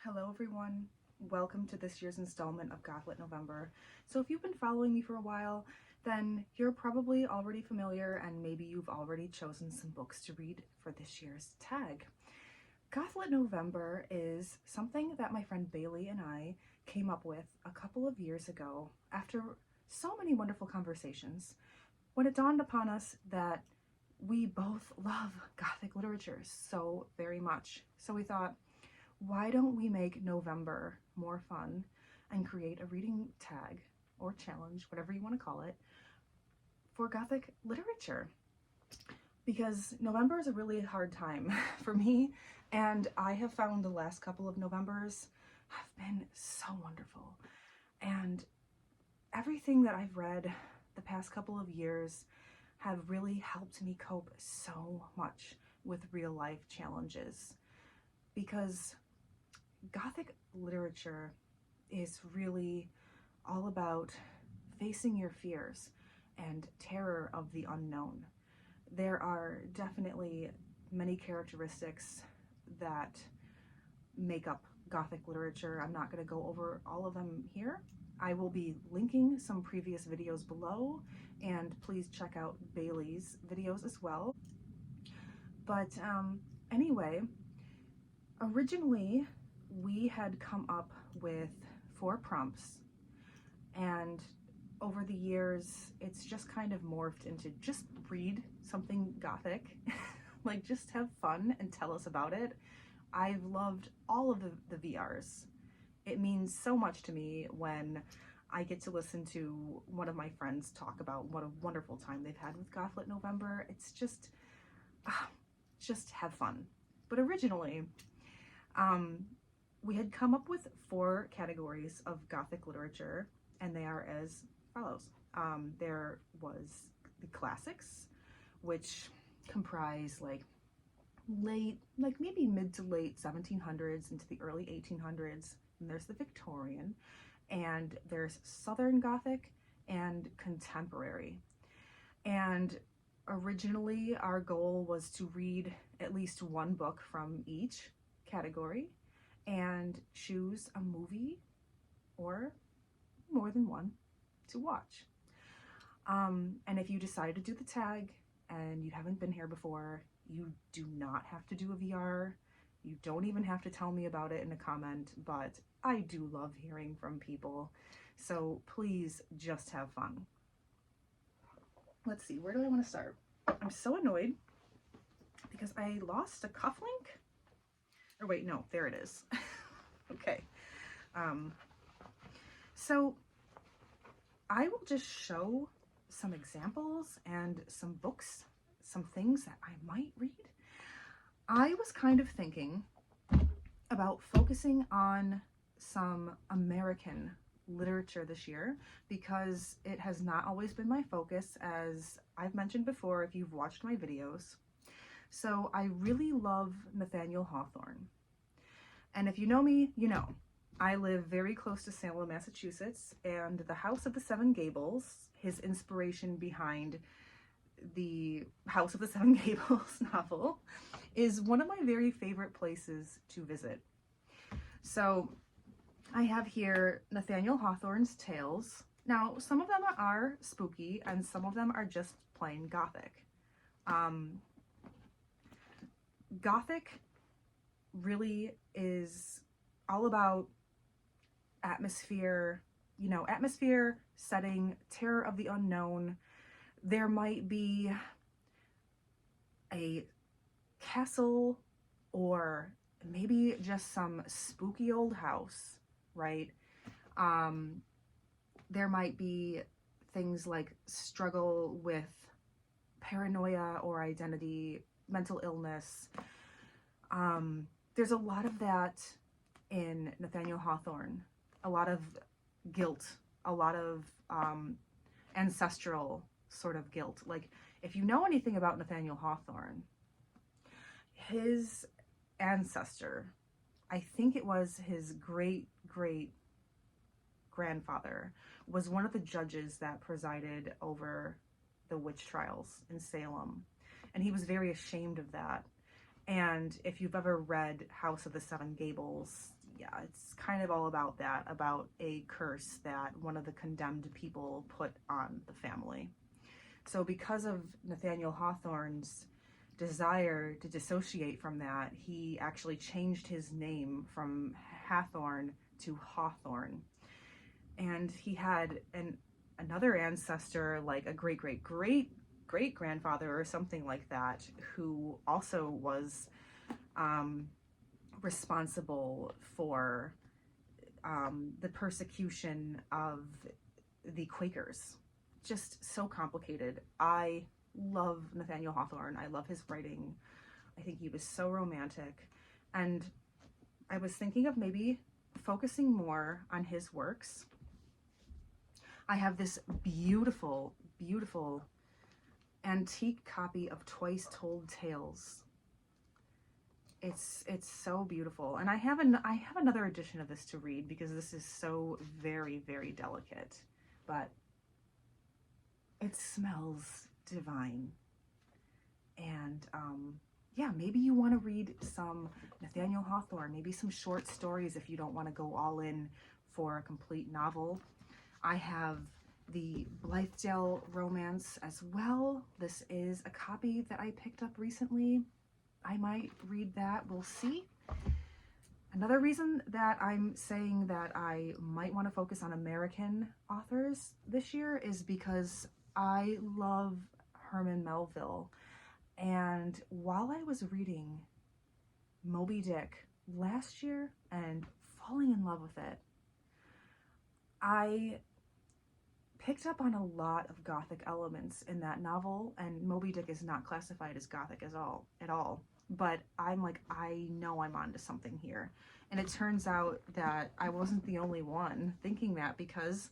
Hello everyone, welcome to this year's installment of Gothic November. So if you've been following me for a while, then you're probably already familiar and maybe you've already chosen some books to read for this year's tag. Gothic November is something that my friend Bailey and I came up with a couple of years ago after so many wonderful conversations when it dawned upon us that we both love Gothic literature so very much. So we thought, why don't we make November more fun and create a reading tag or challenge, whatever you want to call it, for Gothic literature? Because November is a really hard time for me, and I have found the last couple of Novembers have been so wonderful. And everything that I've read the past couple of years have really helped me cope so much with real life challenges, because Gothic literature is really all about facing your fears and terror of the unknown. There are definitely many characteristics that make up Gothic literature. I'm not going to go over all of them here. I will be linking some previous videos below, and please check out Bailey's videos as well. But anyway, originally we had come up with 4 prompts, and over the years it's just kind of morphed into just read something Gothic, like just have fun and tell us about it. I've loved all of the VRs. It means so much to me when I get to listen to one of my friends talk about what a wonderful time they've had with Gothic November. It's just have fun. But originally, we had come up with 4 categories of Gothic literature, and they are as follows. There was the classics, which comprise maybe mid to late 1700s into the early 1800s. And there's the Victorian, and there's Southern Gothic and contemporary. And originally our goal was to read at least one book from each category and choose a movie or more than one to watch. And if you decide to do the tag and you haven't been here before, you do not have to do a VR. You don't even have to tell me about it in a comment, but I do love hearing from people. So please just have fun. Let's see, where do I want to start? I'm so annoyed because I lost a cufflink. Or wait, no, there it is. Okay. So I will just show some examples and some books, some things that I might read. I was kind of thinking about focusing on some American literature this year because it has not always been my focus, as I've mentioned before if you've watched my videos. So I really love Nathaniel Hawthorne. And if you know me, you know, I live very close to Salem, Massachusetts, and the House of the Seven Gables, his inspiration behind the House of the Seven Gables novel, is one of my very favorite places to visit. So I have here Nathaniel Hawthorne's tales. Now, some of them are spooky and some of them are just plain Gothic. Gothic really is all about atmosphere, atmosphere, setting, terror of the unknown. There might be a castle or maybe just some spooky old house, right? There might be things like struggle with paranoia or identity, mental illness. There's a lot of that in Nathaniel Hawthorne, a lot of guilt, a lot of ancestral sort of guilt. Like, if you know anything about Nathaniel Hawthorne, his ancestor, I think it was his great grandfather, was one of the judges that presided over the witch trials in Salem, and he was very ashamed of that. And if you've ever read House of the Seven Gables, yeah, it's kind of all about that, about a curse that one of the condemned people put on the family. So because of Nathaniel Hawthorne's desire to dissociate from that, he actually changed his name from Hathorne to Hawthorne. And he had another ancestor, like a great grandfather or something like that, who also was responsible for the persecution of the Quakers. Just so complicated. I love Nathaniel Hawthorne. I love his writing. I think he was so romantic. And I was thinking of maybe focusing more on his works. I have this beautiful, beautiful antique copy of Twice Told Tales. It's so beautiful, and I have another edition of this to read because this is so very, very delicate, but it smells divine. And yeah, maybe you want to read some Nathaniel Hawthorne, maybe some short stories if you don't want to go all in for a complete novel. I have the Blithedale romance as well. This is a copy that I picked up recently. I might read that, we'll see. Another reason that I'm saying that I might want to focus on American authors this year is because I love Herman Melville. And while I was reading Moby Dick last year and falling in love with it, I picked up on a lot of Gothic elements in that novel, and Moby Dick is not classified as Gothic at all. But I'm like, I know I'm onto something here. And it turns out that I wasn't the only one thinking that, because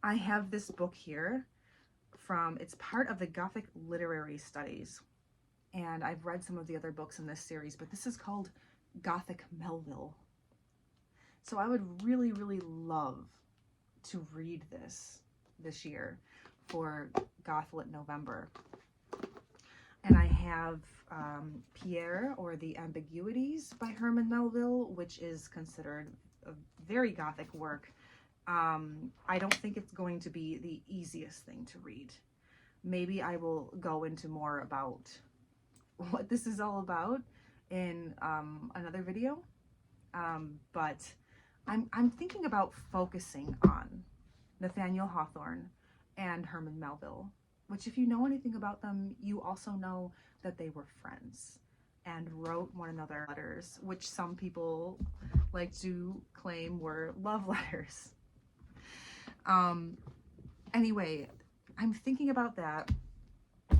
I have this book here it's part of the Gothic Literary Studies. And I've read some of the other books in this series, but this is called Gothic Melville. So I would really, really love to read this year for Gothlit November. And I have Pierre, or the Ambiguities by Herman Melville, which is considered a very Gothic work. I don't think it's going to be the easiest thing to read. Maybe I will go into more about what this is all about in another video. But I'm thinking about focusing on Nathaniel Hawthorne and Herman Melville, which, if you know anything about them, you also know that they were friends and wrote one another letters, which some people like to claim were love letters. Anyway, I'm thinking about that,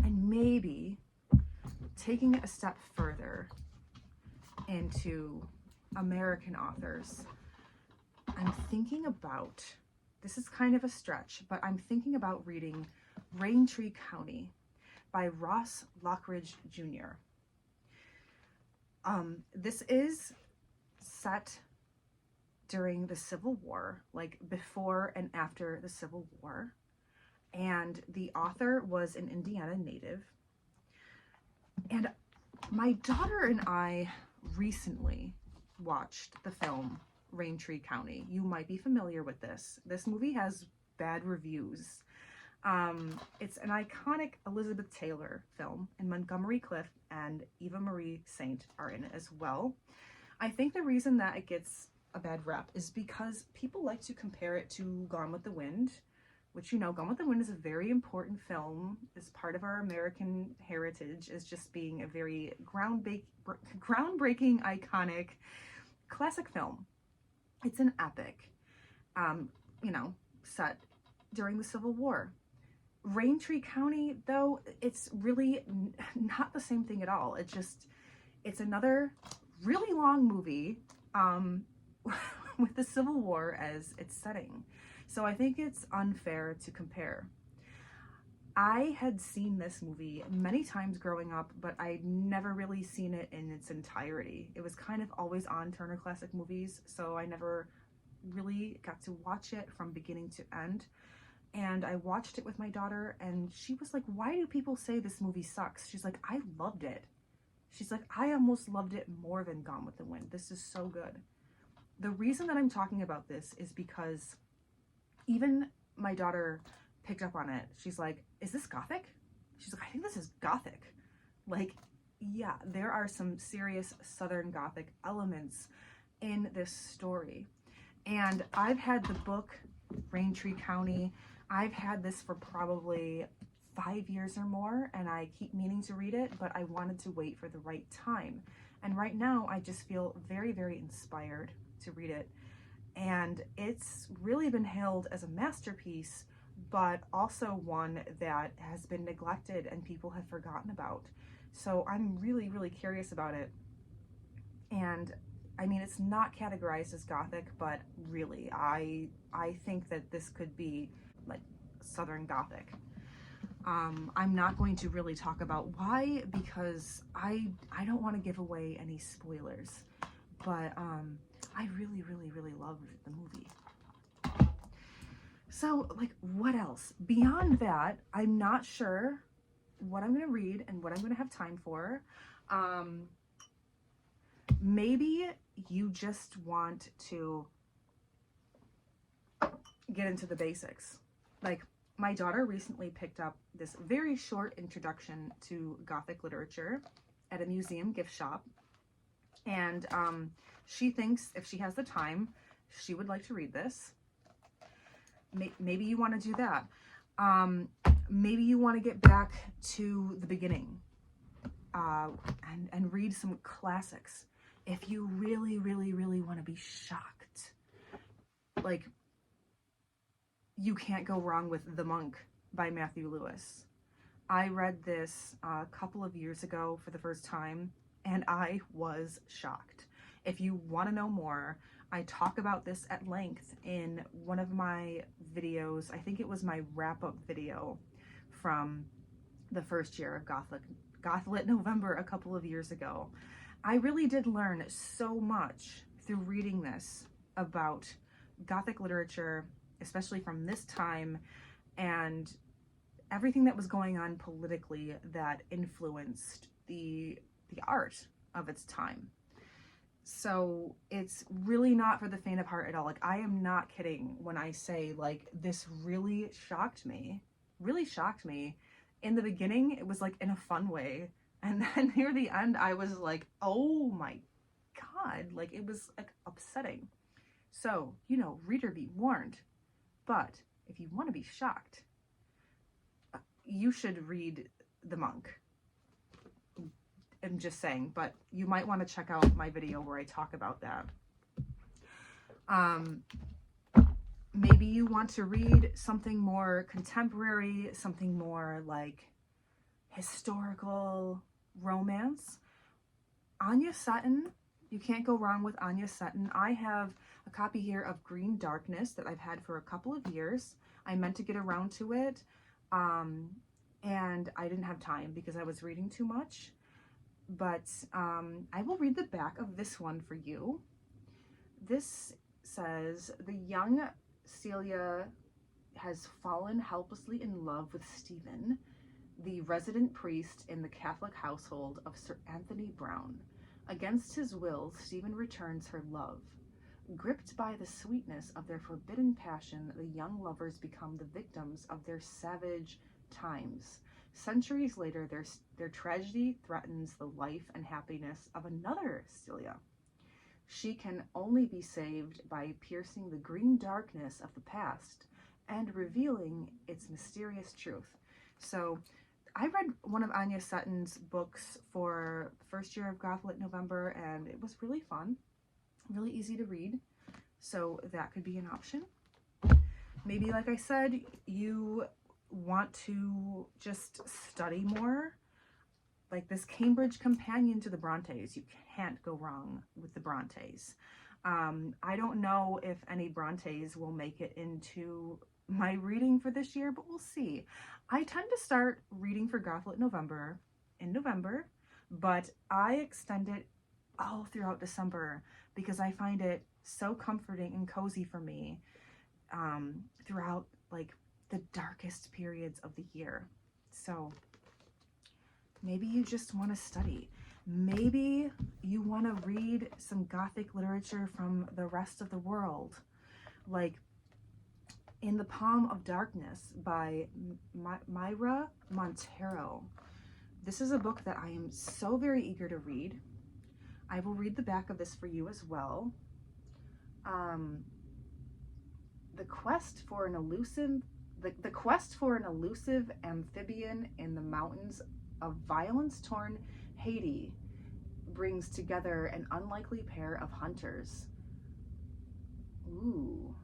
and maybe taking it a step further into American authors. I'm thinking about, this is kind of a stretch, but I'm thinking about reading Raintree County by Ross Lockridge Jr. This is set during the Civil War, like before and after the Civil War. And the author was an Indiana native. And my daughter and I recently watched the film Raintree County. You might be familiar with this. This movie has bad reviews. It's an iconic Elizabeth Taylor film, and Montgomery Clift and Eva Marie Saint are in it as well. I think the reason that it gets a bad rep is because people like to compare it to Gone with the Wind, which, you know, Gone with the Wind is a very important film, is part of our American heritage, as just being a very groundbreaking, iconic, classic film. It's an epic, you know, set during the Civil War. Raintree County, though, it's really not the same thing at all. It's another really long movie with the Civil War as its setting. So I think it's unfair to compare. I had seen this movie many times growing up, but I'd never really seen it in its entirety. It was kind of always on Turner Classic Movies, so I never really got to watch it from beginning to end. And I watched it with my daughter, and she was like, "Why do people say this movie sucks?" She's like, "I loved it." She's like, "I almost loved it more than Gone with the Wind. This is so good." the reason that I'm talking about this is because even my daughter picked up on it. She's like, is this Gothic? She's like, I think this is Gothic. Like, yeah, there are some serious Southern Gothic elements in this story. And I've had the book Raintree County. I've had this for probably 5 years or more, and I keep meaning to read it, but I wanted to wait for the right time. And right now I just feel very, very inspired to read it. And it's really been hailed as a masterpiece, but also one that has been neglected and people have forgotten about. So I'm really, really curious about it. And I mean, it's not categorized as Gothic, but really, I think that this could be like Southern Gothic. I'm not going to really talk about why, because I don't want to give away any spoilers, but I really, really, really loved the movie. So, like, what else? Beyond that, I'm not sure what I'm going to read and what I'm going to have time for. Maybe you just want to get into the basics. Like, my daughter recently picked up this very short introduction to Gothic literature at a museum gift shop. And she thinks if she has the time, she would like to read this. Maybe you want to do that. Maybe you want to get back to the beginning and read some classics. If you really, really, really want to be shocked, like, you can't go wrong with The Monk by Matthew Lewis. I read this a couple of years ago for the first time, and I was shocked. If you want to know more, I talk about this at length in one of my videos. I think it was my wrap-up video from the first year of Gothlit November a couple of years ago. I really did learn so much through reading this about Gothic literature, especially from this time, and everything that was going on politically that influenced the art of its time. So it's really not for the faint of heart at all. Like, I am not kidding when I say, like, this really shocked me. Really shocked me. In the beginning, it was like in a fun way. And then near the end, I was like, oh my God. Like, it was like upsetting. So, you know, reader be warned. But if you want to be shocked, you should read The Monk. I'm just saying, but you might want to check out my video where I talk about that. Maybe you want to read something more contemporary, something more like historical romance. Anya Sutton, you can't go wrong with Anya Sutton. I have a copy here of Green Darkness that I've had for a couple of years. I meant to get around to it, and I didn't have time because I was reading too much. But I will read the back of this one for you. This says, the young Celia has fallen helplessly in love with Stephen, the resident priest in the Catholic household of Sir Anthony Brown. Against his will, Stephen returns her love. Gripped by the sweetness of their forbidden passion, the young lovers become the victims of their savage times. Centuries later, their tragedy threatens the life and happiness of another Celia. She can only be saved by piercing the green darkness of the past and revealing its mysterious truth. So I read one of Anya Sutton's books for the first year of Gothlit November, and it was really fun, really easy to read. So that could be an option. Maybe, like I said, you want to just study more. Like this Cambridge Companion to the Brontes, you can't go wrong with the Brontes. I don't know if any Brontes will make it into my reading for this year, but we'll see. I tend to start reading for Gothlit November in November, but I extend it all throughout December because I find it so comforting and cozy for me throughout like the darkest periods of the year. So maybe you just want to study. Maybe you want to read some Gothic literature from the rest of the world, like In the Palm of Darkness by Myra Montero. This is a book that I am so very eager to read. I will read the back of this for you as well. The quest for an elusive amphibian in the mountains of violence-torn Haiti brings together an unlikely pair of hunters. Ooh.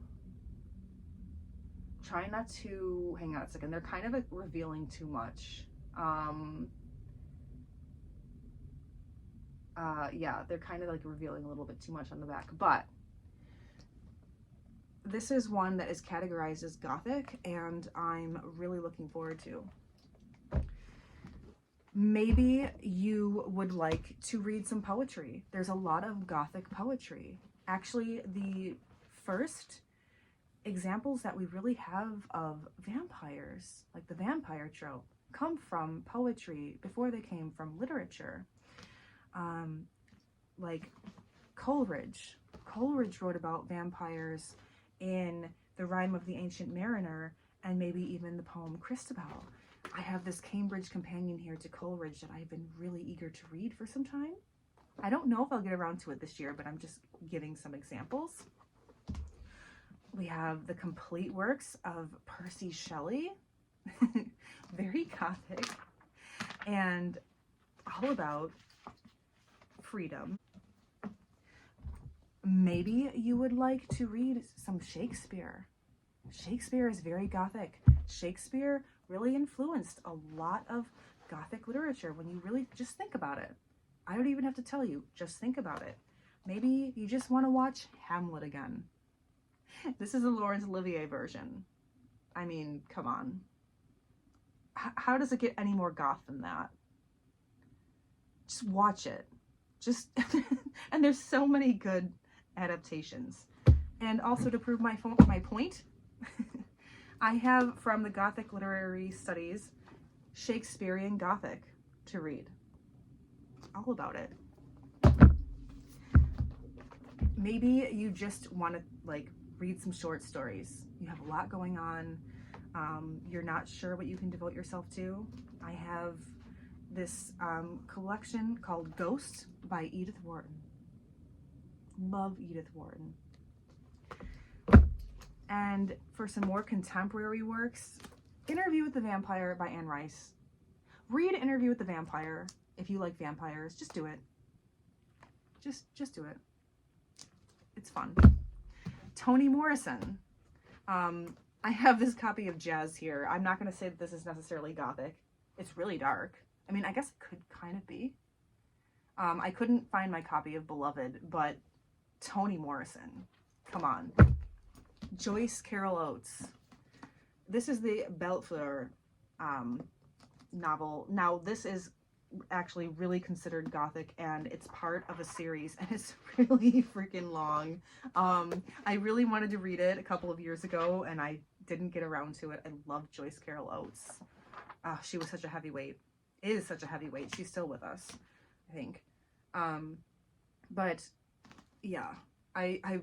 Try not to, hang on a second, they're kind of revealing too much. Yeah, they're kind of like revealing a little bit too much on the back, but this is one that is categorized as Gothic, and I'm really looking forward to. Maybe you would like to read some poetry. There's a lot of Gothic poetry. Actually, the first examples that we really have of vampires, like the vampire trope, come from poetry before they came from literature. Like Coleridge. Coleridge wrote about vampires in The Rime of the Ancient Mariner, and maybe even the poem Christabel. I have this Cambridge companion here to Coleridge that I've been really eager to read for some time. I don't know if I'll get around to it this year, but I'm just giving some examples. We have the complete works of Percy Shelley, very Gothic, and all about freedom. Maybe you would like to read some Shakespeare. Shakespeare is very Gothic. Shakespeare really influenced a lot of Gothic literature when you really just think about it. I don't even have to tell you, just think about it. Maybe you just want to watch Hamlet again. This is the Laurence Olivier version. I mean, come on. How does it get any more goth than that? Just watch it. Just, and there's so many good adaptations. And also to prove my point, I have from the Gothic Literary Studies, Shakespearean Gothic to read. All about it. Maybe you just want to like read some short stories. You have a lot going on. You're not sure what you can devote yourself to. I have this collection called Ghost by Edith Wharton. Love Edith Wharton. And for some more contemporary works, Interview with the Vampire by Anne Rice. Read Interview with the Vampire if you like vampires. Just do it. Just do it. It's fun. Toni Morrison. I have this copy of Jazz here. I'm not going to say that this is necessarily Gothic. It's really dark. I mean, I guess it could kind of be. I couldn't find my copy of Beloved, but Toni Morrison. Come on. Joyce Carol Oates. This is the Belfleur novel. Now, this is actually really considered Gothic, and it's part of a series, and it's really freaking long. I really wanted to read it a couple of years ago, and I didn't get around to it. I love Joyce Carol Oates. She was such a heavyweight. Is such a heavyweight. She's still with us, I think. But yeah, I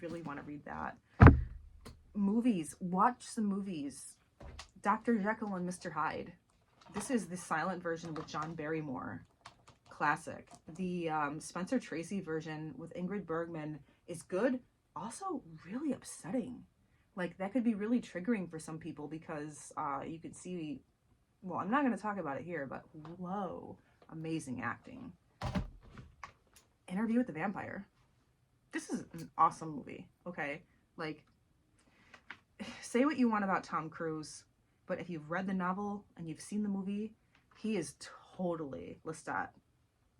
really want to read that. Movies. Watch some movies. Dr. Jekyll and Mr. Hyde. This is the silent version with John Barrymore. Classic. The Spencer Tracy version with Ingrid Bergman is good. Also really upsetting. Like, that could be really triggering for some people because you could see, well, I'm not going to talk about it here, but whoa, amazing acting. Interview with the Vampire. This is an awesome movie, okay? Like, say what you want about Tom Cruise, but if you've read the novel and you've seen the movie, he is totally Lestat.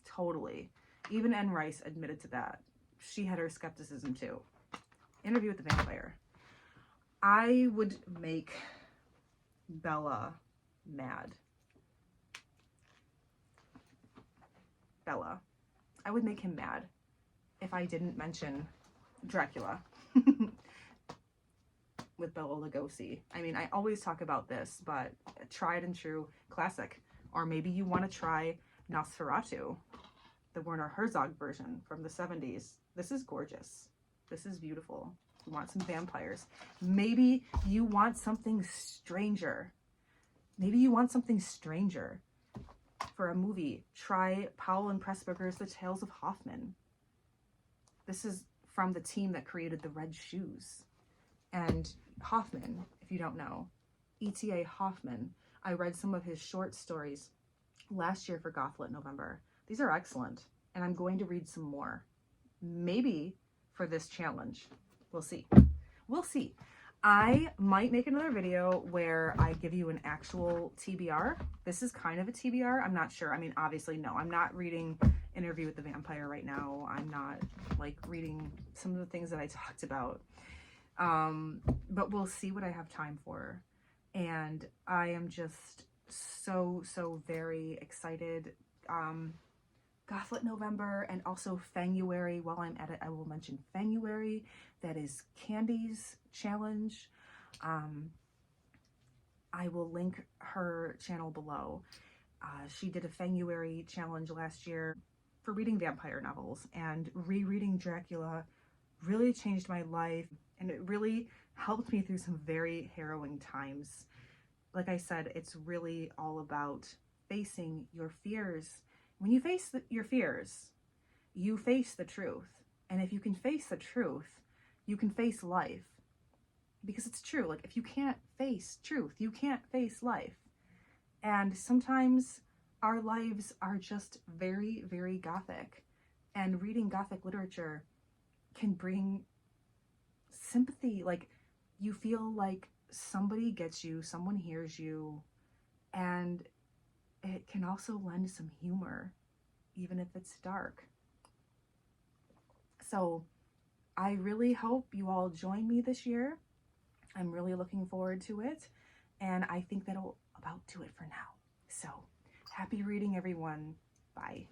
Totally. Even Anne Rice admitted to that. She had her skepticism too. Interview with the Vampire. I would make Bella mad. Bella. I would make him mad if I didn't mention Dracula with Bela Lugosi. I mean, I always talk about this, but tried and true classic. Or maybe you want to try Nosferatu. the Werner Herzog version from the 70s. This is gorgeous. This is beautiful. You want some vampires. Maybe you want something stranger. Maybe you want something stranger for a movie. Try Powell and Pressburger's The Tales of Hoffman. This is from the team that created The Red Shoes. And Hoffman, if you don't know, E.T.A. Hoffman, I read some of his short stories last year for Gothic November. These are excellent, and I'm going to read some more. Maybe for this challenge. We'll see. We'll see. I might make another video where I give you an actual TBR. This is kind of a TBR. I'm not sure. I mean, obviously, no. I'm not reading Interview with the Vampire right now. I'm not, like, reading some of the things that I talked about. But we'll see what I have time for. And I am just so very excited. Gothic November and also Fanguary. While I'm at it, I will mention Fanguary. That is Candy's challenge. I will link her channel below. She did a Fanguary challenge last year for reading vampire novels, and rereading Dracula really changed my life, and it really helped me through some very harrowing times. Like I said, it's really all about facing your fears. When you face your fears, you face the truth. And if you can face the truth, you can face life. Because it's true. Like, if you can't face truth, you can't face life. And sometimes our lives are just very, very Gothic. And reading Gothic literature can bring sympathy. Like, you feel like somebody gets you, someone hears you, and it can also lend some humor, even if it's dark. So I really hope you all join me this year. I'm really looking forward to it. And I think that'll about do it for now. So happy reading, everyone. Bye.